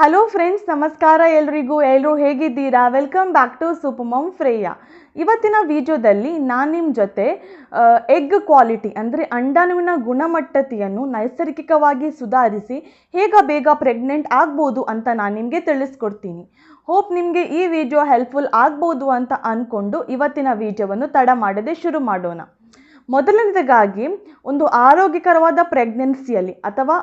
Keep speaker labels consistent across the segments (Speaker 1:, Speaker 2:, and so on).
Speaker 1: Hello friends, ನಮಸ್ಕಾರ ಎಲ್ರಿಗೂ. ಎಲ್ಲರೂ ಹೇಗಿದ್ದೀರಾ? Welcome back to super mom Freya. ಇವತ್ತಿನ ವಿಡಿಯೋದಲ್ಲಿ ನಾನು ನಿಮ್ಮ ಜೊತೆ ಎಗ್ ಕ್ವಾಲಿಟಿ ಅಂದರೆ ಅಂಡಾಣುವಿನ ಗುಣಮಟ್ಟತೆಯನ್ನು ನೈಸರ್ಗಿಕವಾಗಿ ಸುಧಾರಿಸಿ ಬೇಗ ಪ್ರೆಗ್ನೆಂಟ್ ಆಗ್ಬೋದು ಅಂತ ನಾನು ನಿಮಗೆ ತಿಳಿಸ್ಕೊಡ್ತೀನಿ. ಹೋಪ್ ನಿಮಗೆ ಈ ವಿಡಿಯೋ ಹೆಲ್ಪ್ಫುಲ್ ಆಗ್ಬೋದು ಅಂತ ಅಂದ್ಕೊಂಡು ಇವತ್ತಿನ ವಿಡಿಯೋವನ್ನು ತಡ ಮಾಡದೆ ಶುರು ಮಾಡೋಣ. ಮೊದಲನೇದಾಗಿ ಒಂದು ಆರೋಗ್ಯಕರವಾದ ಪ್ರೆಗ್ನೆನ್ಸಿಯಲ್ಲಿ ಅಥವಾ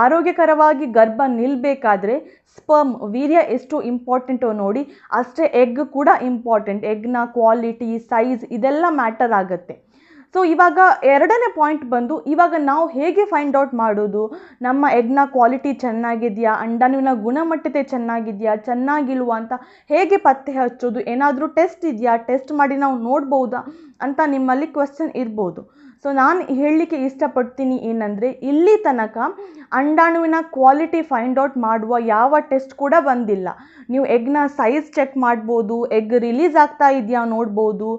Speaker 1: ಆರೋಗ್ಯಕರವಾಗಿ ಗರ್ಭ ನಿಲ್ಲಬೇಕಾದ್ರೆ ಸ್ಪರ್ಮ್ ವೀರ್ಯ ಎಷ್ಟು ಇಂಪಾರ್ಟೆಂಟು ನೋಡಿ, ಅಷ್ಟೇ ಎಗ್ ಕೂಡ ಇಂಪಾರ್ಟೆಂಟ್. ಎಗ್ನ ಕ್ವಾಲಿಟಿ, ಸೈಜ್ ಇದೆಲ್ಲ ಮ್ಯಾಟರ್ ಆಗುತ್ತೆ. ಸೊ ಇವಾಗ ಎರಡನೇ ಪಾಯಿಂಟ್ ಬಂದು, ಇವಾಗ ನಾವು ಹೇಗೆ ಫೈಂಡ್ ಔಟ್ ಮಾಡೋದು ನಮ್ಮ ಎಗ್ನ ಕ್ವಾಲಿಟಿ ಚೆನ್ನಾಗಿದೆಯಾ, ಅಂಡಾಣುವಿನ ಗುಣಮಟ್ಟತೆ ಚೆನ್ನಾಗಿದೆಯಾ, ಚೆನ್ನಾಗಿಲ್ವಾ ಅಂತ ಹೇಗೆ ಪತ್ತೆ ಹಚ್ಚೋದು, ಏನಾದರೂ ಟೆಸ್ಟ್ ಇದೆಯಾ, ಟೆಸ್ಟ್ ಮಾಡಿ ನಾವು ನೋಡ್ಬೋದಾ ಅಂತ ನಿಮ್ಮಲ್ಲಿ ಕ್ವೆಶ್ಚನ್ ಇರ್ಬೋದು. ಸೊ ನಾನು ಹೇಳಲಿಕ್ಕೆ ಇಷ್ಟಪಡ್ತೀನಿ ಏನಂದರೆ, ಇಲ್ಲಿ ತನಕ ಅಂಡಾಣುವಿನ ಕ್ವಾಲಿಟಿ ಫೈಂಡ್ ಔಟ್ ಮಾಡುವ ಯಾವ ಟೆಸ್ಟ್ ಕೂಡ ಬಂದಿಲ್ಲ. ನೀವು ಎಗ್ನ ಸೈಜ್ ಚೆಕ್ ಮಾಡ್ಬೋದು, ಎಗ್ ರಿಲೀಸ್ ಆಗ್ತಾ ಇದೆಯಾ ನೋಡ್ಬೋದು,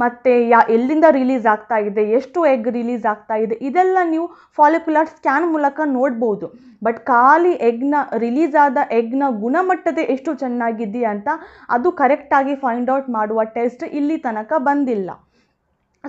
Speaker 1: ಮತ್ತು ಎಲ್ಲಿಂದ ರಿಲೀಸ್ ಆಗ್ತಾ ಇದೆ, ಎಷ್ಟು ಎಗ್ ರಿಲೀಸ್ ಆಗ್ತಾ ಇದೆ, ಇದೆಲ್ಲ ನೀವು ಫಾಲಿಕ್ಯುಲರ್ ಸ್ಕ್ಯಾನ್ ಮೂಲಕ ನೋಡ್ಬೋದು. ಬಟ್ ಖಾಲಿ ಎಗ್ನ ರಿಲೀಸ್ ಆದ ಎಗ್ನ ಗುಣಮಟ್ಟತೆ ಎಷ್ಟು ಚೆನ್ನಾಗಿದೆಯಾ ಅಂತ ಅದು ಕರೆಕ್ಟಾಗಿ ಫೈಂಡ್ ಔಟ್ ಮಾಡುವ ಟೆಸ್ಟ್ ಇಲ್ಲಿ ತನಕ ಬಂದಿಲ್ಲ.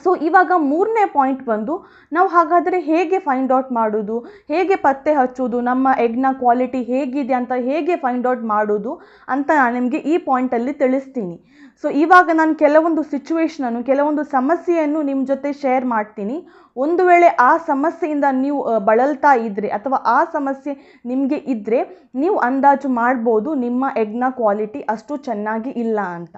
Speaker 1: ಸೊ ಇವಾಗ ಮೂರನೇ ಪಾಯಿಂಟ್ ಬಂದು, ನಾವು ಹಾಗಾದರೆ ಹೇಗೆ ಫೈಂಡ್ ಔಟ್ ಮಾಡೋದು, ಹೇಗೆ ಪತ್ತೆ ಹಚ್ಚೋದು, ನಮ್ಮ ಎಗ್ನ ಕ್ವಾಲಿಟಿ ಹೇಗಿದೆ ಅಂತ ಹೇಗೆ ಫೈಂಡ್ ಔಟ್ ಮಾಡೋದು ಅಂತ ನಾನು ನಿಮಗೆ ಈ ಪಾಯಿಂಟಲ್ಲಿ ತಿಳಿಸ್ತೀನಿ. ಸೊ ಇವಾಗ ನಾನು ಕೆಲವೊಂದು ಸಿಚುವೇಶನನ್ನು, ಕೆಲವೊಂದು ಸಮಸ್ಯೆಯನ್ನು ನಿಮ್ಮ ಜೊತೆ ಶೇರ್ ಮಾಡ್ತೀನಿ. ಒಂದು ವೇಳೆ ಆ ಸಮಸ್ಯೆಯಿಂದ ನೀವು ಬಳಲ್ತಾ ಇದ್ದರೆ ಅಥವಾ ಆ ಸಮಸ್ಯೆ ನಿಮಗೆ ಇದ್ದರೆ ನೀವು ಅಂದಾಜು ಮಾಡ್ಬೋದು ನಿಮ್ಮ ಎಗ್ನ ಕ್ವಾಲಿಟಿ ಅಷ್ಟು ಚೆನ್ನಾಗಿ ಇಲ್ಲ ಅಂತ.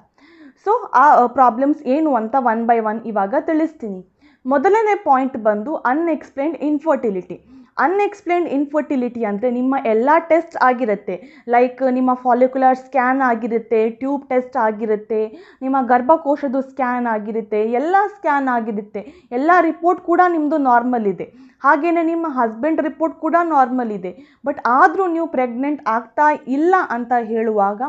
Speaker 1: ಸೊ ಆ ಪ್ರಾಬ್ಲಮ್ಸ್ ಏನು ಅಂತ ಒನ್ ಬೈ ಒನ್ ಇವಾಗ ತಿಳಿಸ್ತೀನಿ. ಮೊದಲನೇ ಪಾಯಿಂಟ್ ಬಂದು ಅನ್ಎಕ್ಸ್ಪ್ಲೇನ್ಡ್ ಇನ್ಫರ್ಟಿಲಿಟಿ. ಅನ್ಎಕ್ಸ್ಪ್ಲೇನ್ಡ್ ಇನ್ಫರ್ಟಿಲಿಟಿ ಅಂದರೆ ನಿಮ್ಮ ಎಲ್ಲ ಟೆಸ್ಟ್ ಆಗಿರುತ್ತೆ, ಲೈಕ್ ನಿಮ್ಮ ಫಾಲಿಕ್ಯುಲರ್ ಸ್ಕ್ಯಾನ್ ಆಗಿರುತ್ತೆ, ಟ್ಯೂಬ್ ಟೆಸ್ಟ್ ಆಗಿರುತ್ತೆ, ನಿಮ್ಮ ಗರ್ಭಕೋಶದ ಸ್ಕ್ಯಾನ್ ಆಗಿರುತ್ತೆ, ಎಲ್ಲ ಸ್ಕ್ಯಾನ್ ಆಗಿರುತ್ತೆ, ಎಲ್ಲ ರಿಪೋರ್ಟ್ ಕೂಡ ನಿಮ್ಮದು ನಾರ್ಮಲ್ ಇದೆ, ಹಾಗೆಯೇ ನಿಮ್ಮ ಹಸ್ಬೆಂಡ್ ರಿಪೋರ್ಟ್ ಕೂಡ ನಾರ್ಮಲ್ ಇದೆ. ಬಟ್ ಆದರೂ ನೀವು ಪ್ರೆಗ್ನೆಂಟ್ ಆಗ್ತಾ ಇಲ್ಲ ಅಂತ ಹೇಳುವಾಗ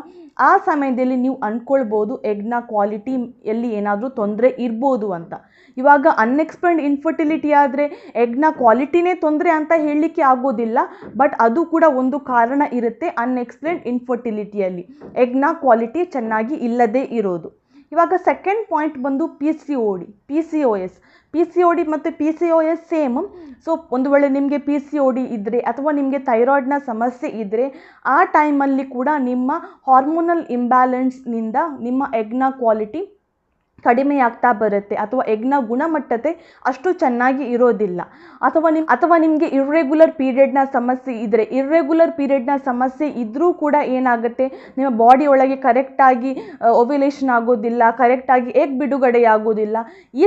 Speaker 1: ಆ ಸಮಯದಲ್ಲಿ ನೀವು ಅಂದ್ಕೊಳ್ಬೋದು ಎಗ್ನ ಕ್ವಾಲಿಟಿಯಲ್ಲಿ ಏನಾದರೂ ತೊಂದರೆ ಇರ್ಬೋದು ಅಂತ. ಇವಾಗ ಅನ್ಎಕ್ಸ್ಪ್ಲೇನ್ಡ್ ಇನ್ಫರ್ಟಿಲಿಟಿ ಆದರೆ ಎಗ್ನ ಕ್ವಾಲಿಟಿನೇ ತೊಂದರೆ ಅಂತ ಹೇಳಲಿಕ್ಕೆ ಆಗೋದಿಲ್ಲ, ಬಟ್ ಅದು ಕೂಡ ಒಂದು ಕಾರಣ ಇರುತ್ತೆ ಅನ್ಎಕ್ಸ್ಪ್ಲೇನ್ಡ್ ಇನ್ಫರ್ಟಿಲಿಟಿಯಲ್ಲಿ, ಎಗ್ನ ಕ್ವಾಲಿಟಿ ಚೆನ್ನಾಗಿ ಇಲ್ಲದೇ ಇರೋದು. ಇವಾಗ ಸೆಕೆಂಡ್ ಪಾಯಿಂಟ್ ಬಂದು ಪಿ ಸಿ ಒ ಡಿ ಮತ್ತು P C O S same. So ಒಂದು ವೇಳೆ ನಿಮಗೆ ಪಿ ಸಿ ಒ ಡಿ ಇದ್ದರೆ ಅಥವಾ ನಿಮಗೆ ಥೈರಾಯ್ಡ್ನ ಸಮಸ್ಯೆ ಇದ್ದರೆ ಆ ಟೈಮಲ್ಲಿ ಕೂಡ ನಿಮ್ಮ ಹಾರ್ಮೋನಲ್ ಇಂಬ್ಯಾಲೆನ್ಸ್ನಿಂದ ನಿಮ್ಮ ಎಗ್ನ ಕ್ವಾಲಿಟಿ ಕಡಿಮೆ ಆಗ್ತಾ ಬರುತ್ತೆ, ಅಥವಾ ಎಗ್ನ ಗುಣಮಟ್ಟತೆ ಅಷ್ಟು ಚೆನ್ನಾಗಿ ಇರೋದಿಲ್ಲ. ಅಥವಾ ನಿಮಗೆ ಇರ್ರೆಗ್ಯುಲರ್ ಪೀರಿಯಡ್ನ ಸಮಸ್ಯೆ ಇದ್ದರೆ, ಇರ್ರೆಗ್ಯುಲರ್ ಪೀರಿಯಡ್ನ ಸಮಸ್ಯೆ ಇದ್ದರೂ ಕೂಡ ಏನಾಗುತ್ತೆ, ನಿಮ್ಮ ಬಾಡಿ ಒಳಗೆ ಕರೆಕ್ಟಾಗಿ ಓವ್ಯುಲೇಷನ್ ಆಗೋದಿಲ್ಲ, ಕರೆಕ್ಟಾಗಿ ಎಗ್ ಬಿಡುಗಡೆ ಆಗೋದಿಲ್ಲ. ಈ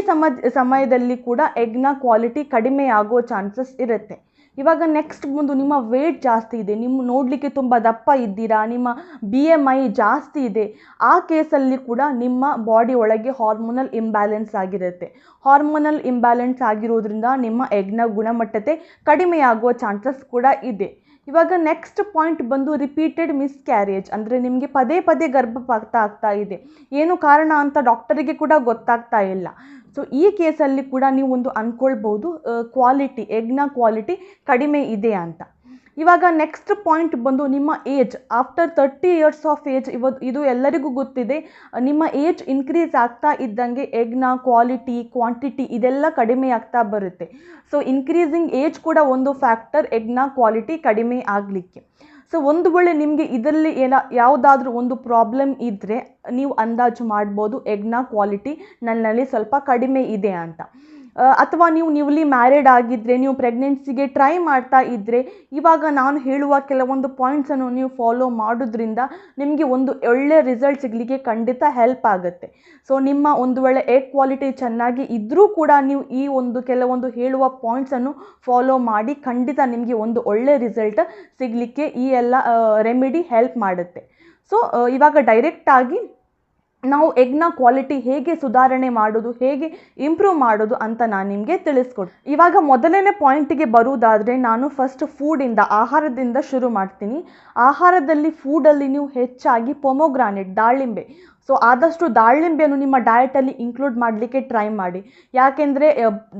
Speaker 1: ಸಮಯದಲ್ಲಿ ಕೂಡ ಎಗ್ನ ಕ್ವಾಲಿಟಿ ಕಡಿಮೆ ಆಗೋ ಚಾನ್ಸಸ್ ಇರುತ್ತೆ. ಇವಾಗ ನೆಕ್ಸ್ಟ್ ಬಂದು ನಿಮ್ಮ ವೇಟ್ ಜಾಸ್ತಿ ಇದೆ, ನಿಮ್ಮ ನೋಡಲಿಕ್ಕೆ ತುಂಬ ದಪ್ಪ ಇದ್ದೀರಾ, ನಿಮ್ಮ BMI ಜಾಸ್ತಿ ಇದೆ, ಆ ಕೇಸಲ್ಲಿ ಕೂಡ ನಿಮ್ಮ ಬಾಡಿ ಒಳಗೆ ಹಾರ್ಮೋನಲ್ ಇಂಬ್ಯಾಲೆನ್ಸ್ ಆಗಿರುತ್ತೆ. ಹಾರ್ಮೋನಲ್ ಇಂಬ್ಯಾಲೆನ್ಸ್ ಆಗಿರೋದ್ರಿಂದ ನಿಮ್ಮ ಎಗ್ನ ಗುಣಮಟ್ಟತೆ ಕಡಿಮೆ ಆಗುವ ಚಾನ್ಸಸ್ ಕೂಡ ಇದೆ. ಇವಾಗ ನೆಕ್ಸ್ಟ್ ಪಾಯಿಂಟ್ ಬಂದು ರಿಪೀಟೆಡ್ ಮಿಸ್ಕ್ಯಾರೇಜ್, ಅಂದರೆ ನಿಮಗೆ ಪದೇ ಪದೇ ಗರ್ಭಪಾತ ಆಗ್ತಾ ಇದೆ, ಏನು ಕಾರಣ ಅಂತ ಡಾಕ್ಟರಿಗೆ ಕೂಡ ಗೊತ್ತಾಗ್ತಾ ಇಲ್ಲ. ಸೊ ಈ ಕೇಸಲ್ಲಿ ಕೂಡ ನೀವು ಒಂದು ಅಂದ್ಕೊಳ್ಬೋದು ಕ್ವಾಲಿಟಿ, ಎಗ್ನ ಕ್ವಾಲಿಟಿ ಕಡಿಮೆ ಇದೆ ಅಂತ. ಇವಾಗ ನೆಕ್ಸ್ಟ್ ಪಾಯಿಂಟ್ ಬಂದು ನಿಮ್ಮ age. After 30 years of age, ಇದು ಎಲ್ಲರಿಗೂ ಗೊತ್ತಿದೆ, ನಿಮ್ಮ ಏಜ್ ಇನ್ಕ್ರೀಸ್ ಆಗ್ತಾ ಇದ್ದಂಗೆ ಎಗ್ನ ಕ್ವಾಲಿಟಿ, ಕ್ವಾಂಟಿಟಿ ಇದೆಲ್ಲ ಕಡಿಮೆ ಆಗ್ತಾ ಬರುತ್ತೆ. ಸೊ ಇನ್ಕ್ರೀಸಿಂಗ್ ಏಜ್ ಕೂಡ ಒಂದು ಫ್ಯಾಕ್ಟರ್ ಎಗ್ನ ಕ್ವಾಲಿಟಿ ಕಡಿಮೆ ಆಗಲಿಕ್ಕೆ. ಸೊ ಒಂದು ವೇಳೆ ನಿಮಗೆ ಇದರಲ್ಲಿ ಯಾವುದಾದ್ರೂ ಒಂದು ಪ್ರಾಬ್ಲಮ್ ಇದ್ದರೆ ನೀವು ಅಂದಾಜು ಮಾಡ್ಬೋದು ಎಗ್ನ ಕ್ವಾಲಿಟಿ ನನ್ನಲ್ಲಿ ಸ್ವಲ್ಪ ಕಡಿಮೆ ಇದೆ ಅಂತ. ಅಥವಾ ನೀವು ನ್ಯೂಲಿ ಮ್ಯಾರಿಡ್ ಆಗಿದ್ದರೆ, ನೀವು ಪ್ರೆಗ್ನೆನ್ಸಿಗೆ ಟ್ರೈ ಮಾಡ್ತಾ ಇದ್ದರೆ, ಇವಾಗ ನಾನು ಹೇಳುವ ಕೆಲವೊಂದು ಪಾಯಿಂಟ್ಸನ್ನು ನೀವು ಫಾಲೋ ಮಾಡೋದ್ರಿಂದ ನಿಮಗೆ ಒಂದು ಒಳ್ಳೆ ರಿಸಲ್ಟ್ ಸಿಗಲಿಕ್ಕೆ ಖಂಡಿತ ಹೆಲ್ಪ್ ಆಗುತ್ತೆ. ಸೊ ನಿಮ್ಮ ಒಂದು ವೇಳೆ ಎಗ್ ಕ್ವಾಲಿಟಿ ಚೆನ್ನಾಗಿ ಇದ್ದರೂ ಕೂಡ ನೀವು ಈ ಕೆಲವೊಂದು ಹೇಳುವ ಪಾಯಿಂಟ್ಸನ್ನು ಫಾಲೋ ಮಾಡಿ ಖಂಡಿತ ನಿಮಗೆ ಒಂದು ಒಳ್ಳೆ ರಿಸಲ್ಟ್ ಸಿಗಲಿಕ್ಕೆ ಈ ಎಲ್ಲ ರೆಮಿಡಿ ಹೆಲ್ಪ್ ಮಾಡುತ್ತೆ. ಸೊ ಇವಾಗ ಡೈರೆಕ್ಟಾಗಿ ನಾವು ಎಗ್ನ ಕ್ವಾಲಿಟಿ ಹೇಗೆ ಸುಧಾರಣೆ ಮಾಡೋದು, ಹೇಗೆ ಇಂಪ್ರೂವ್ ಮಾಡೋದು ಅಂತ ನಾನು ನಿಮಗೆ ತಿಳಿಸ್ಕೊಡ್ತೀನಿ. ಇವಾಗ ಮೊದಲನೇ ಪಾಯಿಂಟಿಗೆ ಬರುವುದಾದರೆ ನಾನು ಫಸ್ಟ್ ಫೂಡಿಂದ, ಆಹಾರದಿಂದ ಶುರು ಮಾಡ್ತೀನಿ. ಆಹಾರದಲ್ಲಿ ಫೂಡಲ್ಲಿ ನೀವು ಹೆಚ್ಚಾಗಿ ಪೊಮೊಗ್ರಾನೇಟ್, ದಾಳಿಂಬೆ, ಸೊ ಆದಷ್ಟು ದಾಳಿಂಬೆಯನ್ನು ನಿಮ್ಮ ಡಯಟಲ್ಲಿ ಇನ್ಕ್ಲೂಡ್ ಮಾಡಲಿಕ್ಕೆ ಟ್ರೈ ಮಾಡಿ. ಯಾಕೆಂದರೆ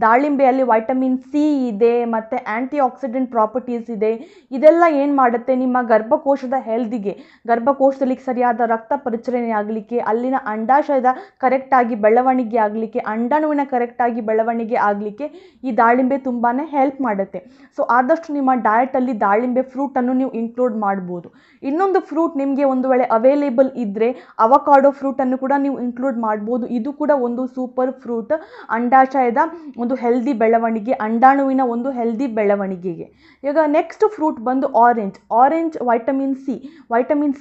Speaker 1: ದಾಳಿಂಬೆಯಲ್ಲಿ ವೈಟಮಿನ್ ಸಿ ಇದೆ ಮತ್ತು ಆ್ಯಂಟಿ ಆಕ್ಸಿಡೆಂಟ್ ಪ್ರಾಪರ್ಟೀಸ್ ಇದೆ. ಇದೆಲ್ಲ ಏನು ಮಾಡುತ್ತೆ, ನಿಮ್ಮ ಗರ್ಭಕೋಶದ ಹೆಲ್ದಿಗೆ, ಗರ್ಭಕೋಶದಲ್ಲಿ ಸರಿಯಾದ ರಕ್ತ ಪರಿಚಲನೆ ಆಗಲಿಕ್ಕೆ, ಅಲ್ಲಿನ ಅಂಡಾಶಯದ ಕರೆಕ್ಟಾಗಿ ಬೆಳವಣಿಗೆ ಆಗಲಿಕ್ಕೆ, ಅಂಡಾಣುವಿನ ಕರೆಕ್ಟಾಗಿ ಬೆಳವಣಿಗೆ ಆಗಲಿಕ್ಕೆ ಈ ದಾಳಿಂಬೆ ತುಂಬಾ ಹೆಲ್ಪ್ ಮಾಡುತ್ತೆ. ಸೊ ಆದಷ್ಟು ನಿಮ್ಮ ಡಯಟಲ್ಲಿ ದಾಳಿಂಬೆ ಫ್ರೂಟನ್ನು ನೀವು ಇನ್ಕ್ಲೂಡ್ ಮಾಡ್ಬೋದು. ಇನ್ನೊಂದು ಫ್ರೂಟ್ ನಿಮಗೆ ಒಂದು ವೇಳೆ ಅವೈಲೇಬಲ್ ಇದ್ದರೆ ಅವಕಾಡೋ ಫ್ರೂಟನ್ನು ಕೂಡ ನೀವು ಇನ್ಕ್ಲೂಡ್ ಮಾಡ್ಬೋದು. ಇದು ಕೂಡ ಒಂದು ಸೂಪರ್ ಫ್ರೂಟ್, ಅಂಡಾಶಯದ ಒಂದು ಹೆಲ್ದಿ ಬೆಳವಣಿಗೆ, ಅಂಡಾಣುವಿನ ಒಂದು ಹೆಲ್ದಿ ಬೆಳವಣಿಗೆಗೆ. ಈಗ ನೆಕ್ಸ್ಟ್ ಫ್ರೂಟ್ ಬಂದು ಆರೆಂಜ್ ವೈಟಮಿನ್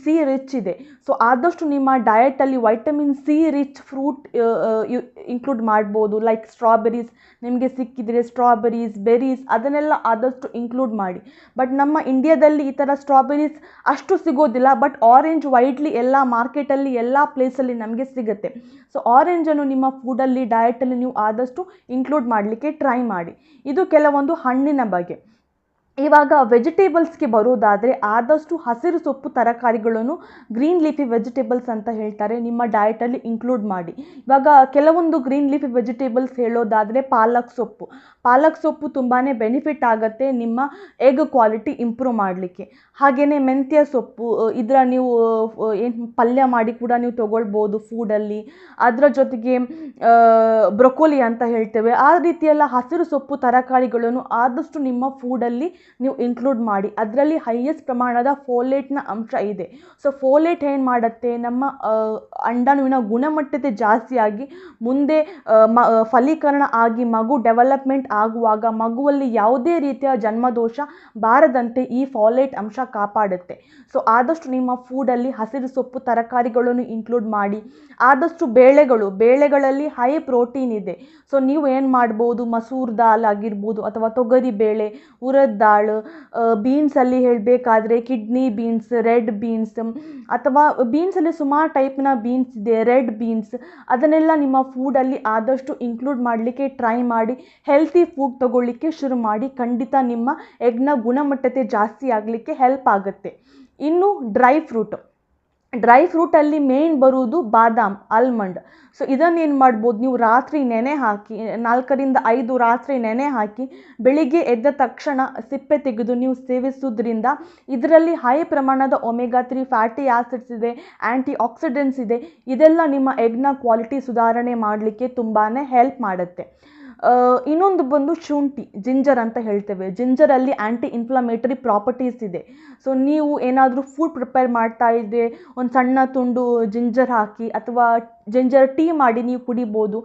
Speaker 1: ಸಿ ರಿಚ್ ಇದೆ. ಸೊ ಆದಷ್ಟು ನಿಮ್ಮ ಡಯಟಲ್ಲಿ vitamin C rich fruit include ಮಾಡ್ಬೋದು. ಲೈಕ್ ಸ್ಟ್ರಾಬೆರೀಸ್ ನಿಮಗೆ ಸಿಕ್ಕಿದರೆ ಸ್ಟ್ರಾಬೆರೀಸ್, ಬೆರೀಸ್ ಅದನ್ನೆಲ್ಲ ಆದಷ್ಟು ಇನ್ಕ್ಲೂಡ್ ಮಾಡಿ. ಬಟ್ ನಮ್ಮ ಇಂಡಿಯಾದಲ್ಲಿ ಈ ಥರ ಸ್ಟ್ರಾಬೆರೀಸ್ ಅಷ್ಟು ಸಿಗೋದಿಲ್ಲ. ಬಟ್ ಆರೆಂಜ್ ವೈಡ್ಲಿ ಎಲ್ಲ ಮಾರ್ಕೆಟಲ್ಲಿ ಎಲ್ಲ ಪ್ಲೇಸಲ್ಲಿ ನಮಗೆ ಸಿಗುತ್ತೆ. ಸೊ ಆರೆಂಜನ್ನು ನಿಮ್ಮ ಫುಡಲ್ಲಿ, ಡಯಟಲ್ಲಿ ನೀವು ಆದಷ್ಟು ಇನ್ಕ್ಲೂಡ್ ಮಾಡಲಿಕ್ಕೆ ಟ್ರೈ ಮಾಡಿ. ಇದು ಕೆಲವೊಂದು ಹಣ್ಣಿನ ಬಗ್ಗೆ. ಇವಾಗ ವೆಜಿಟೇಬಲ್ಸ್ಗೆ ಬರೋದಾದರೆ ಆದಷ್ಟು ಹಸಿರು ಸೊಪ್ಪು ತರಕಾರಿಗಳನ್ನು, ಗ್ರೀನ್ ಲೀಫಿ ವೆಜಿಟೇಬಲ್ಸ್ ಅಂತ ಹೇಳ್ತಾರೆ, ನಿಮ್ಮ ಡಯಟಲ್ಲಿ ಇನ್ಕ್ಲೂಡ್ ಮಾಡಿ. ಇವಾಗ ಕೆಲವೊಂದು ಗ್ರೀನ್ ಲೀಫಿ ವೆಜಿಟೇಬಲ್ಸ್ ಹೇಳೋದಾದರೆ ಪಾಲಕ್ ಸೊಪ್ಪು ತುಂಬಾ ಬೆನಿಫಿಟ್ ಆಗುತ್ತೆ ನಿಮ್ಮ ಎಗ್ ಕ್ವಾಲಿಟಿ ಇಂಪ್ರೂವ್ ಮಾಡಲಿಕ್ಕೆ. ಹಾಗೆಯೇ ಮೆಂತ್ಯ ಸೊಪ್ಪು, ಇದರ ನೀವು ಏನು ಪಲ್ಯ ಮಾಡಿ ಕೂಡ ನೀವು ತೊಗೊಳ್ಬೋದು ಫೂಡಲ್ಲಿ. ಅದರ ಜೊತೆಗೆ ಬ್ರೊಕೋಲಿ ಅಂತ ಹೇಳ್ತೇವೆ. ಆ ರೀತಿಯೆಲ್ಲ ಹಸಿರು ಸೊಪ್ಪು ತರಕಾರಿಗಳನ್ನು ಆದಷ್ಟು ನಿಮ್ಮ ಫೂಡಲ್ಲಿ ನೀವು ಇನ್ಕ್ಲೂಡ್ ಮಾಡಿ. ಅದರಲ್ಲಿ ಹೈಯೆಸ್ಟ್ ಪ್ರಮಾಣದ ಫೋಲೇಟ್ನ ಅಂಶ ಇದೆ. ಸೊ ಫೋಲೇಟ್ ಏನು ಮಾಡುತ್ತೆ, ನಮ್ಮ ಅಂಡಾಣುವಿನ ಗುಣಮಟ್ಟತೆ ಜಾಸ್ತಿಯಾಗಿ ಮುಂದೆ ಫಲೀಕರಣ ಆಗಿ ಮಗು ಡೆವಲಪ್ಮೆಂಟ್ ಆಗುವಾಗ ಮಗುವಲ್ಲಿ ಯಾವುದೇ ರೀತಿಯ ಜನ್ಮದೋಷ ಬಾರದಂತೆ ಈ ಫಾಲೇಟ್ ಅಂಶ ಕಾಪಾಡುತ್ತೆ. ಸೊ ಆದಷ್ಟು ನಿಮ್ಮ ಫೂಡಲ್ಲಿ ಹಸಿರು ಸೊಪ್ಪು ತರಕಾರಿಗಳನ್ನು ಇನ್ಕ್ಲೂಡ್ ಮಾಡಿ. ಆದಷ್ಟು ಬೇಳೆಗಳಲ್ಲಿ ಹೈ ಪ್ರೋಟೀನ್ ಇದೆ. ಸೊ ನೀವು ಏನು ಮಾಡ್ಬೋದು, ಮಸೂರ್ ದಾಲ್ ಆಗಿರ್ಬೋದು ಅಥವಾ ತೊಗರಿ ಬೇಳೆ, ಉರದ್ ದಾಳು, ಬೀನ್ಸಲ್ಲಿ ಹೇಳಬೇಕಾದ್ರೆ ಕಿಡ್ನಿ ಬೀನ್ಸ್, ರೆಡ್ ಬೀನ್ಸ್ ಅಥವಾ ಬೀನ್ಸಲ್ಲಿ ಸುಮಾರು ಟೈಪ್ನ ಬೀನ್ಸ್ ಇದೆ, ರೆಡ್ ಬೀನ್ಸ್, ಅದನ್ನೆಲ್ಲ ನಿಮ್ಮ ಫೂಡಲ್ಲಿ ಆದಷ್ಟು ಇನ್ಕ್ಲೂಡ್ ಮಾಡಲಿಕ್ಕೆ ಟ್ರೈ ಮಾಡಿ. ಹೆಲ್ತಿ ಫುಡ್ ತಗೊಳ್ಳಿಕ್ಕೆ ಶುರು ಮಾಡಿ. ಖಂಡಿತ ನಿಮ್ಮ ಎಗ್ನ ಗುಣಮಟ್ಟತೆ ಜಾಸ್ತಿ ಆಗಲಿಕ್ಕೆ ಹೆಲ್ಪ್ ಆಗುತ್ತೆ. ಇನ್ನು ಡ್ರೈ ಫ್ರೂಟಲ್ಲಿ ಮೇನ್ ಬರುವುದು ಬಾದಾಮ್, ಆಲ್ಮಂಡ್. ಸೊ ಇದನ್ನೇನು ಮಾಡ್ಬೋದು, ನೀವು ರಾತ್ರಿ ನೆನೆ ಹಾಕಿ 4 ರಿಂದ 5 ರಾತ್ರಿ ನೆನೆ ಹಾಕಿ ಬೆಳಿಗ್ಗೆ ಎದ್ದ ತಕ್ಷಣ ಸಿಪ್ಪೆ ತೆಗೆದು ನೀವು ಸೇವಿಸೋದ್ರಿಂದ ಇದರಲ್ಲಿ ಹೈ ಪ್ರಮಾಣದ ಒಮೆಗಾ 3 ಫ್ಯಾಟಿ ಆಸಿಡ್ಸ್ ಇದೆ, ಆ್ಯಂಟಿ ಆಕ್ಸಿಡೆಂಟ್ಸ್ ಇದೆ. ಇದೆಲ್ಲ ನಿಮ್ಮ ಎಗ್ನ ಕ್ವಾಲಿಟಿ ಸುಧಾರಣೆ ಮಾಡಲಿಕ್ಕೆ ತುಂಬಾ ಹೆಲ್ಪ್ ಮಾಡುತ್ತೆ. ಇನ್ನೊಂದು ಬಂದು ಶುಂಠಿ, ಜಿಂಜರ್ ಅಂತ ಹೇಳ್ತೇವೆ. ಜಿಂಜರಲ್ಲಿ ಆ್ಯಂಟಿ ಇನ್ಫ್ಲಮೇಟರಿ ಪ್ರಾಪರ್ಟೀಸ್ ಇದೆ. ಸೊ ನೀವು ಏನಾದರೂ ಫುಡ್ ಪ್ರಿಪೇರ್ ಮಾಡ್ತಾ ಇದ್ದರೆ ಒಂದು ಸಣ್ಣ ತುಂಡು ಜಿಂಜರ್ ಹಾಕಿ ಅಥವಾ ಜಿಂಜರ್ ಟೀ ಮಾಡಿ ನೀವು ಕುಡಿಬೋದು.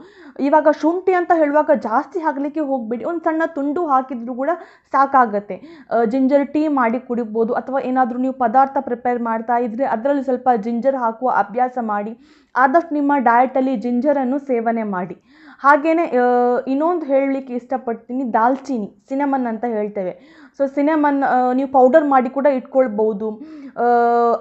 Speaker 1: ಇವಾಗ ಶುಂಠಿ ಅಂತ ಹೇಳುವಾಗ ಜಾಸ್ತಿ ಹಾಕಲಿಕ್ಕೆ ಹೋಗಬೇಡಿ, ಒಂದು ಸಣ್ಣ ತುಂಡು ಹಾಕಿದರೂ ಕೂಡ ಸಾಕಾಗತ್ತೆ. ಜಿಂಜರ್ ಟೀ ಮಾಡಿ ಕುಡಿಬೋದು. ಅಥವಾ ಏನಾದರೂ ನೀವು ಪದಾರ್ಥ ಪ್ರಿಪೇರ್ ಮಾಡ್ತಾ ಇದ್ದರೆ ಅದರಲ್ಲಿ ಸ್ವಲ್ಪ ಜಿಂಜರ್ ಹಾಕುವ ಅಭ್ಯಾಸ ಮಾಡಿ. ಆದಷ್ಟು ನಿಮ್ಮ ಡಯಟಲ್ಲಿ ಜಿಂಜರನ್ನು ಸೇವನೆ ಮಾಡಿ. ಹಾಗೆಯೇ ಇನ್ನೊಂದು ಹೇಳಲಿಕ್ಕೆ ಇಷ್ಟಪಡ್ತೀನಿ, ದಾಲ್ಚಿನ್ನಿ, ಸಿನಮನ್ ಅಂತ ಹೇಳ್ತೇವೆ. ಸೊ ಸಿನಮನ್ ನೀವು ಪೌಡರ್ ಮಾಡಿ ಕೂಡ ಇಟ್ಕೊಳ್ಬೋದು.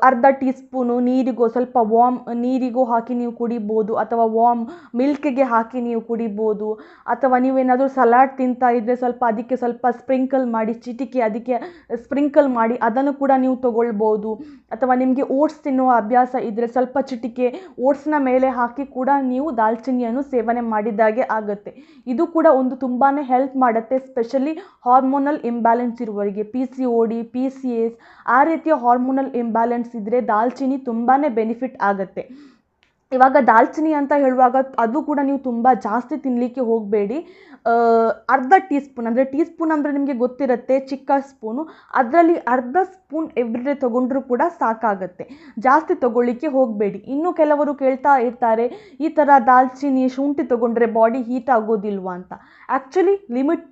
Speaker 1: ಅರ್ಧ ಟೀ ಸ್ಪೂನು ನೀರಿಗೋ, ಸ್ವಲ್ಪ ವಾಮ್ ನೀರಿಗೂ ಹಾಕಿ ನೀವು ಕುಡಿಬೋದು, ಅಥವಾ ವಾಮ್ ಮಿಲ್ಕ್ಗೆ ಹಾಕಿ ನೀವು ಕುಡಿಬೋದು. ಅಥವಾ ನೀವೇನಾದರೂ ಸಲಾಡ್ ತಿಂತಾ ಇದ್ದರೆ ಅದಕ್ಕೆ ಸ್ವಲ್ಪ ಸ್ಪ್ರಿಂಕಲ್ ಮಾಡಿ, ಚಿಟಿಕೆ ಅದಕ್ಕೆ ಸ್ಪ್ರಿಂಕಲ್ ಮಾಡಿ ಅದನ್ನು ಕೂಡ ನೀವು ತೊಗೊಳ್ಬೋದು. ಅಥವಾ ನಿಮಗೆ ಓಟ್ಸ್ ತಿನ್ನುವ ಅಭ್ಯಾಸ ಇದ್ದರೆ ಸ್ವಲ್ಪ ಚಿಟಿಕೆ ಓಟ್ಸ್ನ ಮೇಲೆ ಹಾಕಿ ಕೂಡ ನೀವು ದಾಲ್ಚಿನ್ನಿಯನ್ನು ಸೇವನೆ ಮಾಡಿದಾಗೆ ಆಗುತ್ತೆ. ಇದು ಕೂಡ ಒಂದು ತುಂಬಾ ಹೆಲ್ಪ್ ಮಾಡುತ್ತೆ, ಸ್ಪೆಷಲಿ ಹಾರ್ಮೋನಲ್ ಇಂಬ್ಯಾಲೆನ್ಸ್ ಇರುವವರಿಗೆ, PCOD, PCS ಆ ರೀತಿಯ ಹಾರ್ಮೋನಲ್ ಇಂಬ್ಯಾಲೆನ್ಸ್ ಇದ್ದರೆ ದಾಲ್ಚಿನ್ನಿ ತುಂಬಾ ಬೆನಿಫಿಟ್ ಆಗುತ್ತೆ. ಇವಾಗ ದಾಲ್ಚಿನ್ನಿ ಅಂತ ಹೇಳುವಾಗ ಅದು ಕೂಡ ನೀವು ತುಂಬ ಜಾಸ್ತಿ ತಿನ್ನಲಿಕ್ಕೆ ಹೋಗಬೇಡಿ. ಅರ್ಧ ಟೀ ಸ್ಪೂನ್ ಅಂದರೆ ನಿಮಗೆ ಗೊತ್ತಿರುತ್ತೆ, ಚಿಕ್ಕ ಸ್ಪೂನು, ಅದರಲ್ಲಿ ಅರ್ಧ ಸ್ಪೂನ್ ಎವ್ರಿಡೇ ತೊಗೊಂಡ್ರೂ ಕೂಡ ಸಾಕಾಗತ್ತೆ. ಜಾಸ್ತಿ ತೊಗೊಳ್ಳಿಕ್ಕೆ ಹೋಗಬೇಡಿ. ಇನ್ನು ಕೆಲವರು ಕೇಳ್ತಾ ಇರ್ತಾರೆ, ಈ ಥರ ದಾಲ್ಚಿನ್ನಿ, ಶುಂಠಿ ತೊಗೊಂಡ್ರೆ ಬಾಡಿ ಹೀಟ್ ಆಗೋದಿಲ್ವಾ ಅಂತ. ಆ್ಯಕ್ಚುಲಿ ಲಿಮಿಟ್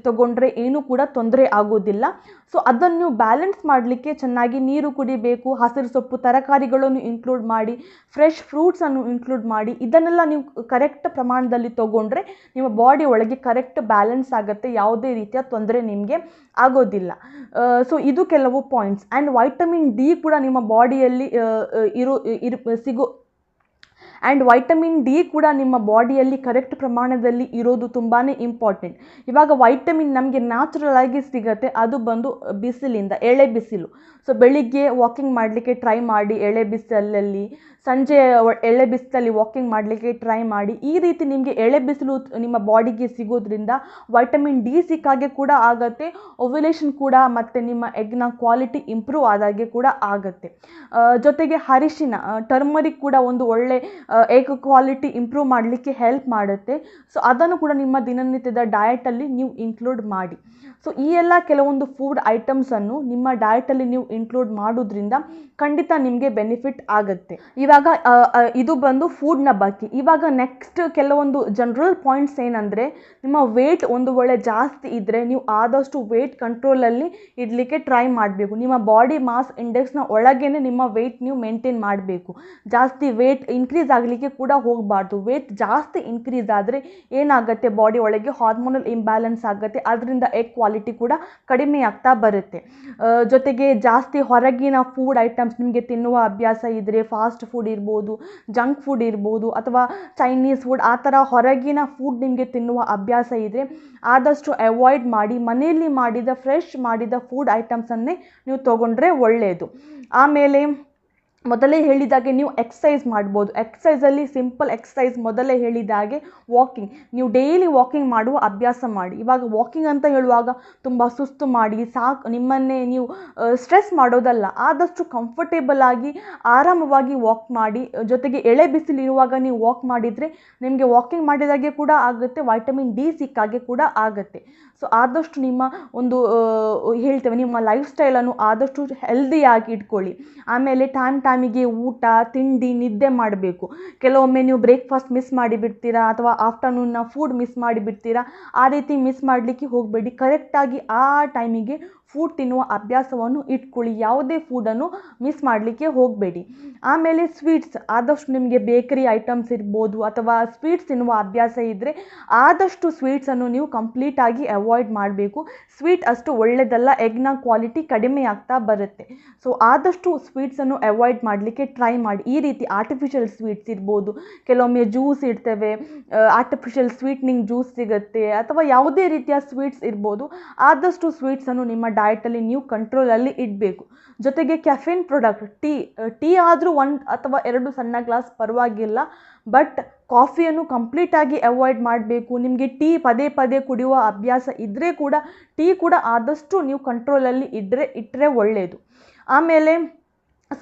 Speaker 1: ತೊಗೊಂಡ್ರೆ ಏನೂ ಕೂಡ ತೊಂದರೆ ಆಗೋದಿಲ್ಲ. ಸೊ ಅದನ್ನು ನೀವು ಬ್ಯಾಲೆನ್ಸ್ ಮಾಡಲಿಕ್ಕೆ ಚೆನ್ನಾಗಿ ನೀರು ಕುಡಿಬೇಕು, ಹಸಿರು ಸೊಪ್ಪು ತರಕಾರಿಗಳನ್ನು ಇನ್ಕ್ಲೂಡ್ ಮಾಡಿ, ಫ್ರೆಶ್ ಫ್ರೂಟ್ಸನ್ನು ಇನ್ಕ್ಲೂಡ್ ಮಾಡಿ. ಇದನ್ನೆಲ್ಲ ನೀವು ಕರೆಕ್ಟ್ ಪ್ರಮಾಣದಲ್ಲಿ ತೊಗೊಂಡ್ರೆ ನಿಮ್ಮ ಬಾಡಿ ಒಳಗೆ ಕರೆಕ್ಟ್ ಬ್ಯಾಲೆನ್ಸ್ ಆಗುತ್ತೆ, ಯಾವುದೇ ರೀತಿಯ ತೊಂದರೆ ನಿಮಗೆ ಆಗೋದಿಲ್ಲ. ಸೊ ಇದು ಕೆಲವು ಪಾಯಿಂಟ್ಸ್. ಆ್ಯಂಡ್ ವೈಟಮಿನ್ ಡಿ ಕೂಡ ನಿಮ್ಮ ಬಾಡಿಯಲ್ಲಿ ವೈಟಮಿನ್ ಡಿ ಕೂಡ ನಿಮ್ಮ ಬಾಡಿಯಲ್ಲಿ ಕರೆಕ್ಟ್ ಪ್ರಮಾಣದಲ್ಲಿ ಇರೋದು ತುಂಬಾ ಇಂಪಾರ್ಟೆಂಟ್. ಇವಾಗ ವೈಟಮಿನ್ ನಮಗೆ ನ್ಯಾಚುರಲ್ ಆಗಿ ಸಿಗುತ್ತೆ, ಅದು ಬಂದು ಬಿಸಿಲಿಂದ, ಎಳೆ ಬಿಸಿಲು. ಸೊ ಬೆಳಿಗ್ಗೆ ವಾಕಿಂಗ್ ಮಾಡಲಿಕ್ಕೆ ಟ್ರೈ ಮಾಡಿ ಎಳೆ ಬಿಸಿಲಲ್ಲಿ. ಸಂಜೆ ಎಳೆ ಬಿಸಿಲಲ್ಲಿ ವಾಕಿಂಗ್ ಮಾಡಲಿಕ್ಕೆ ಟ್ರೈ ಮಾಡಿ. ಈ ರೀತಿ ನಿಮಗೆ ಎಳೆ ಬಿಸಿಲು ನಿಮ್ಮ ಬಾಡಿಗೆ ಸಿಗೋದ್ರಿಂದ ವೈಟಮಿನ್ ಡಿ ಸಿಕ್ಕಾಗೆ ಕೂಡ ಆಗುತ್ತೆ, ಓವ್ಯುಲೇಷನ್ ಕೂಡ ಮತ್ತು ನಿಮ್ಮ ಎಗ್ನ ಕ್ವಾಲಿಟಿ ಇಂಪ್ರೂವ್ ಆದಾಗೆ ಕೂಡ ಆಗುತ್ತೆ. ಜೊತೆಗೆ ಅರಿಶಿನ, ಟರ್ಮರಿಕ್ ಕೂಡ ಒಂದು ಒಳ್ಳೆ ಎಗ್ ಕ್ವಾಲಿಟಿ ಇಂಪ್ರೂವ್ ಮಾಡಲಿಕ್ಕೆ ಹೆಲ್ಪ್ ಮಾಡುತ್ತೆ. ಸೊ ಅದನ್ನು ಕೂಡ ನಿಮ್ಮ ದಿನನಿತ್ಯದ ಡಯಟಲ್ಲಿ ನೀವು ಇನ್ಕ್ಲೂಡ್ ಮಾಡಿ. ಸೊ ಈ ಎಲ್ಲ ಕೆಲವೊಂದು ಫುಡ್ ಐಟಮ್ಸನ್ನು ನಿಮ್ಮ ಡಯಟಲ್ಲಿ ನೀವು ಇನ್ಕ್ಲೂಡ್ ಮಾಡೋದ್ರಿಂದ ಖಂಡಿತ ನಿಮಗೆ ಬೆನಿಫಿಟ್ ಆಗುತ್ತೆ. ಇವಾಗ ಇದು ಬಂದು ಫುಡ್ನ ಬಗ್ಗೆ. ಇವಾಗ ನೆಕ್ಸ್ಟ್ ಕೆಲವೊಂದು ಜನರಲ್ ಪಾಯಿಂಟ್ಸ್ ಏನಂದರೆ, ನಿಮ್ಮ ವೇಟ್ ಒಂದು ವೇಳೆ ಜಾಸ್ತಿ ಇದ್ದರೆ ನೀವು ಆದಷ್ಟು ವೇಟ್ ಕಂಟ್ರೋಲಲ್ಲಿ ಇಡಲಿಕ್ಕೆ ಟ್ರೈ ಮಾಡಬೇಕು. ನಿಮ್ಮ ಬಾಡಿ ಮಾಸ್ ಇಂಡೆಕ್ಸ್ನ ಒಳಗೇನೆ ನಿಮ್ಮ ವೇಟ್ ನೀವು ಮೇಂಟೈನ್ ಮಾಡಬೇಕು. ಜಾಸ್ತಿ ವೇಟ್ ಇನ್ಕ್ರೀಸ್ ಆಗಲಿಕ್ಕೆ ಕೂಡ ಹೋಗಬಾರ್ದು. ವೇಟ್ ಜಾಸ್ತಿ ಇನ್ಕ್ರೀಸ್ ಆದರೆ ಏನಾಗುತ್ತೆ, ಬಾಡಿ ಒಳಗೆ ಹಾರ್ಮೋನಲ್ ಇಂಬ್ಯಾಲೆನ್ಸ್ ಆಗುತ್ತೆ, ಅದರಿಂದ ಎಗ್ ಕ್ವಾಲಿಟಿ ಕೂಡ ಕಡಿಮೆ ಆಗ್ತಾ ಬರುತ್ತೆ. ಜೊತೆಗೆ ಜಾಸ್ತಿ ಹೊರಗಿನ ಫುಡ್ ಐಟಮ್ಸ್ ನಿಮಗೆ ತಿನ್ನುವ ಅಭ್ಯಾಸ ಇದ್ದರೆ, ಫಾಸ್ಟ್ ಫುಡ್ ಇರ್ಬೋದು, ಜಂಕ್ ಫುಡ್ ಇರ್ಬೋದು, ಅಥವಾ ಚೈನೀಸ್ ಫುಡ್, ಆ ಥರ ಹೊರಗಿನ ಫುಡ್ ನಿಮಗೆ ತಿನ್ನುವ ಅಭ್ಯಾಸ ಇದ್ದರೆ ಆದಷ್ಟು ಅವಾಯ್ಡ್ ಮಾಡಿ. ಮನೆಯಲ್ಲಿ ಮಾಡಿದ ಫ್ರೆಶ್ ಮಾಡಿದ ಫುಡ್ ಐಟಮ್ಸನ್ನೇ ನೀವು ತೊಗೊಂಡ್ರೆ ಒಳ್ಳೆಯದು. ಆಮೇಲೆ ಮೊದಲೇ ಹೇಳಿದಾಗೆ ನೀವು ಎಕ್ಸಸೈಸ್ ಮಾಡ್ಬೋದು. ಎಕ್ಸಸೈಸಲ್ಲಿ ಸಿಂಪಲ್ ಎಕ್ಸಸೈಸ್ ಮೊದಲೇ ಹೇಳಿದಾಗೆ ವಾಕಿಂಗ್, ನೀವು ಡೈಲಿ ವಾಕಿಂಗ್ ಮಾಡುವ ಅಭ್ಯಾಸ ಮಾಡಿ. ಇವಾಗ ವಾಕಿಂಗ್ ಅಂತ ಹೇಳುವಾಗ ತುಂಬ ಸುಸ್ತು ಮಾಡಿ ನಿಮ್ಮನ್ನೇ ನೀವು ಸ್ಟ್ರೆಸ್ ಮಾಡೋದಲ್ಲ, ಆದಷ್ಟು ಕಂಫರ್ಟೇಬಲ್ ಆಗಿ ಆರಾಮವಾಗಿ ವಾಕ್ ಮಾಡಿ. ಜೊತೆಗೆ ಎಳೆ ಬಿಸಿಲಿರುವಾಗ ನೀವು ವಾಕ್ ಮಾಡಿದರೆ ನಿಮಗೆ ವಾಕಿಂಗ್ ಮಾಡಿದಾಗೆ ಕೂಡ ಆಗುತ್ತೆ, ವೈಟಮಿನ್ ಡಿ ಸಿಕ್ಕಾಗೆ ಕೂಡ ಆಗುತ್ತೆ. ಸೊ ಆದಷ್ಟು ನಿಮ್ಮ ಒಂದು ಹೇಳ್ತೇವೆ ನಿಮ್ಮ ಲೈಫ್ ಸ್ಟೈಲನ್ನು ಆದಷ್ಟು ಹೆಲ್ದಿಯಾಗಿ ಇಟ್ಕೊಳ್ಳಿ. ಆಮೇಲೆ ಟೈಮಿಗೆ ಊಟ, ತಿಂಡಿ, ನಿದ್ದೆ ಮಾಡಬೇಕು. ಕೆಲವೊಮ್ಮೆ ನೀವು ಬ್ರೇಕ್ಫಾಸ್ಟ್ ಮಿಸ್ ಮಾಡಿಬಿಡ್ತೀರಾ ಅಥವಾ ಆಫ್ಟರ್ನೂನ್ನ ಫುಡ್ ಮಿಸ್ ಮಾಡಿಬಿಡ್ತೀರಾ. ಆ ರೀತಿ ಮಿಸ್ ಮಾಡಲಿಕ್ಕೆ ಹೋಗಬೇಡಿ. ಕರೆಕ್ಟಾಗಿ ಆ ಟೈಮಿಗೆ ಫುಡ್ ತಿನ್ನುವ ಅಭ್ಯಾಸವನ್ನು ಇಟ್ಕೊಳ್ಳಿ. ಯಾವುದೇ ಫುಡನ್ನು ಮಿಸ್ ಮಾಡಲಿಕ್ಕೆ ಹೋಗಬೇಡಿ. ಆಮೇಲೆ ಸ್ವೀಟ್ಸ್, ಆದಷ್ಟು ನಿಮಗೆ ಬೇಕರಿ ಐಟಮ್ಸ್ ಇರ್ಬೋದು ಅಥವಾ ಸ್ವೀಟ್ಸ್ ತಿನ್ನುವ ಅಭ್ಯಾಸ ಇದ್ದರೆ ಆದಷ್ಟು ಸ್ವೀಟ್ಸನ್ನು ನೀವು ಕಂಪ್ಲೀಟಾಗಿ ಅವಾಯ್ಡ್ ಮಾಡಬೇಕು. ಸ್ವೀಟ್ ಅಷ್ಟು ಒಳ್ಳೆಯದಲ್ಲ, ಎಗ್ನ ಕ್ವಾಲಿಟಿ ಕಡಿಮೆ ಆಗ್ತಾ ಬರುತ್ತೆ. ಸೊ ಆದಷ್ಟು ಸ್ವೀಟ್ಸನ್ನು ಅವಾಯ್ಡ್ ಮಾಡಲಿಕ್ಕೆ ಟ್ರೈ ಮಾಡಿ. ಈ ರೀತಿ ಆರ್ಟಿಫಿಷಿಯಲ್ ಸ್ವೀಟ್ಸ್ ಇರ್ಬೋದು, ಕೆಲವೊಮ್ಮೆ ಜ್ಯೂಸ್ ಇಡ್ತೇವೆ, ಆರ್ಟಿಫಿಷಿಯಲ್ ಸ್ವೀಟ್ನಿಂಗ್ ಜ್ಯೂಸ್ ಸಿಗುತ್ತೆ, ಅಥವಾ ಯಾವುದೇ ರೀತಿಯ ಸ್ವೀಟ್ಸ್ ಇರ್ಬೋದು, ಆದಷ್ಟು ಸ್ವೀಟ್ಸನ್ನು ನಿಮ್ಮ ಡಯಟಲ್ಲಿ ನೀವು ಕಂಟ್ರೋಲಲ್ಲಿ ಇಡಬೇಕು. ಜೊತೆಗೆ ಕೆಫಿನ್ ಪ್ರಾಡಕ್ಟ್, ಟೀ ಆದರೂ 1 ಅಥವಾ 2 ಸಣ್ಣ ಗ್ಲಾಸ್ ಪರವಾಗಿಲ್ಲ, ಬಟ್ ಕಾಫಿಯನ್ನು ಕಂಪ್ಲೀಟಾಗಿ ಅವಾಯ್ಡ್ ಮಾಡಬೇಕು. ನಿಮಗೆ ಟೀ ಪದೇ ಪದೇ ಕುಡಿಯುವ ಅಭ್ಯಾಸ ಇದ್ದರೆ ಕೂಡ ಟೀ ಕೂಡ ಆದಷ್ಟು ನೀವು ಕಂಟ್ರೋಲಲ್ಲಿ ಇಟ್ಟರೆ ಒಳ್ಳೆಯದು. ಆಮೇಲೆ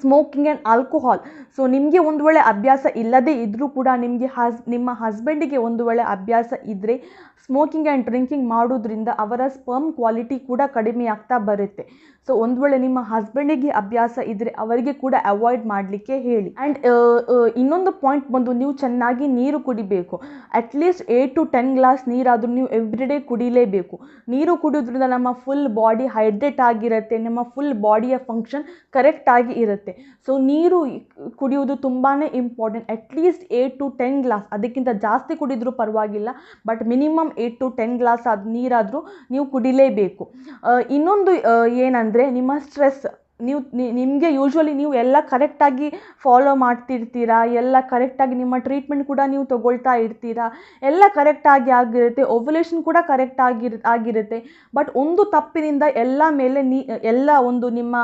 Speaker 1: ಸ್ಮೋಕಿಂಗ್ ಆ್ಯಂಡ್ ಆಲ್ಕೋಹಾಲ್. ಸೊ ನಿಮಗೆ ಒಂದು ವೇಳೆ ಅಭ್ಯಾಸ ಇಲ್ಲದೇ ಇದ್ದರೂ ಕೂಡ ನಿಮ್ಮ ಹಸ್ಬೆಂಡಿಗೆ ಒಂದು ವೇಳೆ ಅಭ್ಯಾಸ ಇದ್ದರೆ ಸ್ಮೋಕಿಂಗ್ ಆ್ಯಂಡ್ ಡ್ರಿಂಕಿಂಗ್ ಮಾಡೋದ್ರಿಂದ ಅವರ ಸ್ಪರ್ಮ್ ಕ್ವಾಲಿಟಿ ಕೂಡ ಕಡಿಮೆ ಆಗ್ತಾ ಬರುತ್ತೆ. ಸೊ ಒಂದು ವೇಳೆ ನಿಮ್ಮ ಹಸ್ಬೆಂಡಿಗೆ ಅಭ್ಯಾಸ ಇದ್ದರೆ ಅವರಿಗೆ ಕೂಡ ಅವಾಯ್ಡ್ ಮಾಡಲಿಕ್ಕೆ ಹೇಳಿ. ಆ್ಯಂಡ್ ಇನ್ನೊಂದು ಪಾಯಿಂಟ್ ಬಂದು, ನೀವು ಚೆನ್ನಾಗಿ ನೀರು ಕುಡಿಬೇಕು. ಅಟ್ಲೀಸ್ಟ್ 8 to 10 ಗ್ಲಾಸ್ ನೀರಾದರೂ ನೀವು ಎವ್ರಿಡೇ ಕುಡಿಲೇಬೇಕು. ನೀರು ಕುಡಿಯೋದ್ರಿಂದ ನಮ್ಮ ಫುಲ್ ಬಾಡಿ ಹೈಡ್ರೇಟ್ ಆಗಿರುತ್ತೆ, ನಮ್ಮ ಫುಲ್ ಬಾಡಿಯ ಫಂಕ್ಷನ್ ಕರೆಕ್ಟಾಗಿ ಇರುತ್ತೆ. ಸೊ ನೀರು ಕುಡಿಯೋದು ತುಂಬಾ ಇಂಪಾರ್ಟೆಂಟ್. ಅಟ್ಲೀಸ್ಟ್ 8 to 10 ಗ್ಲಾಸ್, ಅದಕ್ಕಿಂತ ಜಾಸ್ತಿ ಕುಡಿದ್ರೂ ಪರವಾಗಿಲ್ಲ, ಬಟ್ ಮಿನಿಮಮ್ 8 to 10 ಗ್ಲಾಸ್ ನೀರಾದರೂ ನೀವು ಕುಡಿಲೇಬೇಕು. ಇನ್ನೊಂದು ಏನಂದರೆ, ನಿಮ್ಮ ಸ್ಟ್ರೆಸ್, ನಿಮಗೆ ಯೂಶ್ವಲಿ ನೀವು ಎಲ್ಲ ಕರೆಕ್ಟಾಗಿ ಫಾಲೋ ಮಾಡ್ತಿರ್ತೀರಾ, ಎಲ್ಲ ಕರೆಕ್ಟಾಗಿ ನಿಮ್ಮ ಟ್ರೀಟ್ಮೆಂಟ್ ಕೂಡ ನೀವು ತೊಗೊಳ್ತಾ ಇರ್ತೀರಾ, ಎಲ್ಲ ಕರೆಕ್ಟಾಗಿ ಆಗಿರುತ್ತೆ, ಓವ್ಯುಲೇಷನ್ ಕೂಡ ಆಗಿರುತ್ತೆ. ಬಟ್ ಒಂದು ತಪ್ಪಿನಿಂದ ಎಲ್ಲ ಒಂದು ನಿಮ್ಮ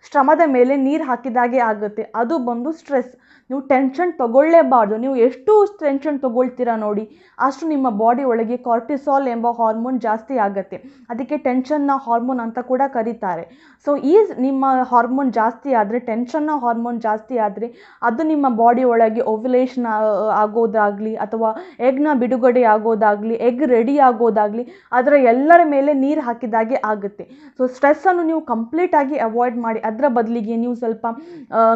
Speaker 1: ಶ್ರಮದ ಮೇಲೆ ನೀರು ಹಾಕಿದಾಗೆ ಆಗುತ್ತೆ. ಅದು ಬಂದು ಸ್ಟ್ರೆಸ್. ನೀವು ಟೆನ್ಷನ್ ತೊಗೊಳ್ಳೇಬಾರ್ದು. ನೀವು ಎಷ್ಟು ಟೆನ್ಷನ್ ತೊಗೊಳ್ತೀರಾ ನೋಡಿ, ಅಷ್ಟು ನಿಮ್ಮ ಬಾಡಿ ಒಳಗೆ ಕಾರ್ಟಿಸಾಲ್ ಎಂಬ ಹಾರ್ಮೋನ್ ಜಾಸ್ತಿ ಆಗುತ್ತೆ. ಅದಕ್ಕೆ ಟೆನ್ಷನ್ನ ಹಾರ್ಮೋನ್ ಅಂತ ಕೂಡ ಕರೀತಾರೆ. ಸೊ ಈ ನಿಮ್ಮ ಹಾರ್ಮೋನ್ ಜಾಸ್ತಿ ಆದರೆ, ಟೆನ್ಷನ್ನ ಹಾರ್ಮೋನ್ ಜಾಸ್ತಿ ಆದರೆ, ಅದು ನಿಮ್ಮ ಬಾಡಿ ಒಳಗೆ ಓವ್ಯುಲೇಷನ್ ಆಗೋದಾಗಲಿ ಅಥವಾ ಎಗ್ನ ಬಿಡುಗಡೆ ಆಗೋದಾಗಲಿ, ಎಗ್ ರೆಡಿ ಆಗೋದಾಗಲಿ, ಅದರ ಎಲ್ಲರ ಮೇಲೆ ನೀರು ಹಾಕಿದಾಗೆ ಆಗುತ್ತೆ. ಸೊ ಸ್ಟ್ರೆಸ್ಸನ್ನು ನೀವು ಕಂಪ್ಲೀಟಾಗಿ ಅವಾಯ್ಡ್ ಮಾಡಿ. ಅದರ ಬದಲಿಗೆ ನೀವು ಸ್ವಲ್ಪ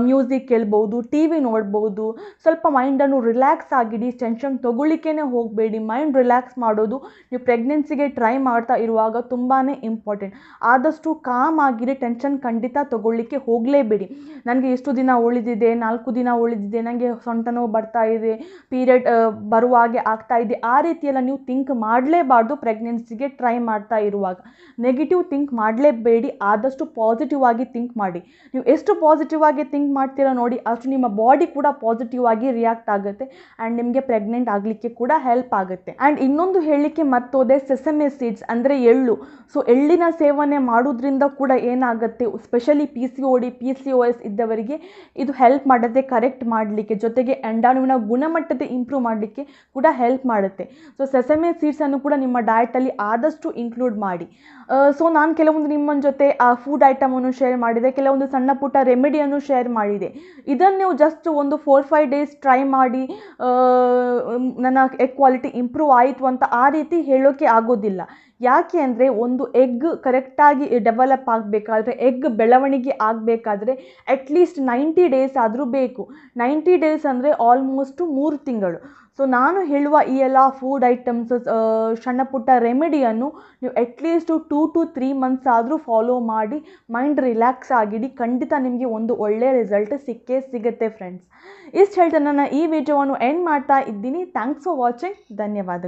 Speaker 1: ಮ್ಯೂಸಿಕ್ ಕೇಳ್ಬೋದು, ಟಿ ವಿ ನೋಡ್ಬೋದು, ಸ್ವಲ್ಪ ಮೈಂಡನ್ನು ರಿಲ್ಯಾಕ್ಸ್ ಆಗಿಡಿ. ಟೆನ್ಷನ್ ತೊಗೊಳ್ಳಿಕ್ಕೇ ಹೋಗಬೇಡಿ. ಮೈಂಡ್ ರಿಲ್ಯಾಕ್ಸ್ ಮಾಡೋದು ನೀವು ಪ್ರೆಗ್ನೆನ್ಸಿಗೆ ಟ್ರೈ ಮಾಡ್ತಾ ಇರುವಾಗ ತುಂಬಾ ಇಂಪಾರ್ಟೆಂಟ್. ಆದಷ್ಟು ಕಾಮ್ ಆಗಿರಿ, ಟೆನ್ಷನ್ ಖಂಡಿತ ತೊಗೊಳ್ಳಿಕ್ಕೆ ಹೋಗಲೇಬೇಡಿ. ನನಗೆ ಎಷ್ಟು ದಿನ ಉಳಿದಿದೆ, 4 ದಿನ ಉಳಿದಿದೆ, ನನಗೆ ಸೊಂಟ ನೋವು ಬರ್ತಾ ಇದೆ, ಪೀರಿಯಡ್ ಬರುವಾಗೆ ಆಗ್ತಾ ಇದೆ, ಆ ರೀತಿಯೆಲ್ಲ ನೀವು ಥಿಂಕ್ ಮಾಡಲೇಬಾರ್ದು. ಪ್ರೆಗ್ನೆನ್ಸಿಗೆ ಟ್ರೈ ಮಾಡ್ತಾ ಇರುವಾಗ ನೆಗೆಟಿವ್ ಥಿಂಕ್ ಮಾಡಲೇಬೇಡಿ. ಆದಷ್ಟು ಪಾಸಿಟಿವ್ ಆಗಿ ಥಿಂಕ್ ಮಾಡಿ. ನೀವು ಎಷ್ಟು ಪಾಸಿಟಿವ್ ಆಗಿ ಥಿಂಕ್ ಮಾಡ್ತೀರಾ ನೋಡಿ, ಅಷ್ಟು ನಿಮ್ಮ ಬಾಡಿ ಕೂಡ ಪಾಸಿಟಿವ್ ಆಗಿ ರಿಯಾಕ್ಟ್ ಆಗುತ್ತೆ ಆ್ಯಂಡ್ ನಿಮಗೆ ಪ್ರೆಗ್ನೆಂಟ್ ಆಗಲಿಕ್ಕೆ ಕೂಡ ಹೆಲ್ಪ್ ಆಗುತ್ತೆ. ಆ್ಯಂಡ್ ಇನ್ನೊಂದು ಹೇಳಲಿಕ್ಕೆ ಮತ್ತೋದೆ, ಸೆಸಮೆ ಸೀಡ್ಸ್ ಅಂದರೆ ಎಳ್ಳು. ಸೊ ಎಳ್ಳಿನ ಸೇವನೆ ಮಾಡೋದ್ರಿಂದ ಕೂಡ ಏನಾಗುತ್ತೆ, ಸ್ಪೆಷಲಿ PCOD PCOS ಇದ್ದವರಿಗೆ ಇದು ಹೆಲ್ಪ್ ಮಾಡುತ್ತೆ ಕರೆಕ್ಟ್ ಮಾಡಲಿಕ್ಕೆ, ಜೊತೆಗೆ ಅಂಡಾಣುವಿನ ಗುಣಮಟ್ಟದ ಇಂಪ್ರೂವ್ ಮಾಡಲಿಕ್ಕೆ ಕೂಡ ಹೆಲ್ಪ್ ಮಾಡುತ್ತೆ. ಸೊ ಸೆಸಮೆ ಸೀಡ್ಸನ್ನು ಕೂಡ ನಿಮ್ಮ ಡಯಟಲ್ಲಿ ಆದಷ್ಟು ಇನ್ಕ್ಲೂಡ್ ಮಾಡಿ. ಸೊ ನಾನು ಕೆಲವೊಂದು ನಿಮ್ಮ ಜೊತೆ ಆ ಫುಡ್ ಐಟಮನ್ನು ಶೇರ್ ಮಾಡಿದೆ, ಕೆಲವೊಂದು ಸಣ್ಣ ಪುಟ್ಟ ರೆಮಿಡಿಯನ್ನು ಶೇರ್ ಮಾಡಿದೆ. ಇದನ್ನು ನೀವು ಜಸ್ಟ್ ಒಂದು 4-5 ಡೇಸ್ ಟ್ರೈ ಮಾಡಿ ನನ್ನ ಎಗ್ ಕ್ವಾಲಿಟಿ ಇಂಪ್ರೂವ್ ಆಯಿತು ಅಂತ ಆ ರೀತಿ ಹೇಳೋಕ್ಕೆ ಆಗೋದಿಲ್ಲ. ಯಾಕೆ ಅಂದರೆ ಒಂದು ಎಗ್ ಕರೆಕ್ಟಾಗಿ ಡೆವಲಪ್ ಆಗಬೇಕಾದ್ರೆ, ಎಗ್ ಬೆಳವಣಿಗೆ ಆಗಬೇಕಾದ್ರೆ ಅಟ್ಲೀಸ್ಟ್ 90 ಡೇಸ್ ಆದರೂ ಬೇಕು. 90 ಡೇಸ್ ಅಂದರೆ ಆಲ್ಮೋಸ್ಟ್ 3 ತಿಂಗಳು. ಸೊ ನಾನು ಹೇಳುವ ಈ ಎಲ್ಲ ಫುಡ್ ಐಟಮ್ಸ್, ಸಣ್ಣ ಪುಟ್ಟ ರೆಮಿಡಿಯನ್ನು ನೀವು ಅಟ್ಲೀಸ್ಟ್ 2 to 3 ಮಂತ್ಸ್ ಆದರೂ ಫಾಲೋ ಮಾಡಿ ಮೈಂಡ್ ರಿಲ್ಯಾಕ್ಸ್ ಆಗಿಡಿ. ಖಂಡಿತ ನಿಮಗೆ ಒಂದು ಒಳ್ಳೆಯ ರಿಸಲ್ಟ್ ಸಿಕ್ಕೇ ಸಿಗುತ್ತೆ ಫ್ರೆಂಡ್ಸ್. ಇಷ್ಟು ಹೇಳ್ತಾ ನನ್ನ ಈ ವಿಡಿಯೋವನ್ನು ಎಂಡ್ ಮಾಡ್ತಾ ಇದ್ದೀನಿ. Thanks for watching. ಧನ್ಯವಾದಗಳು.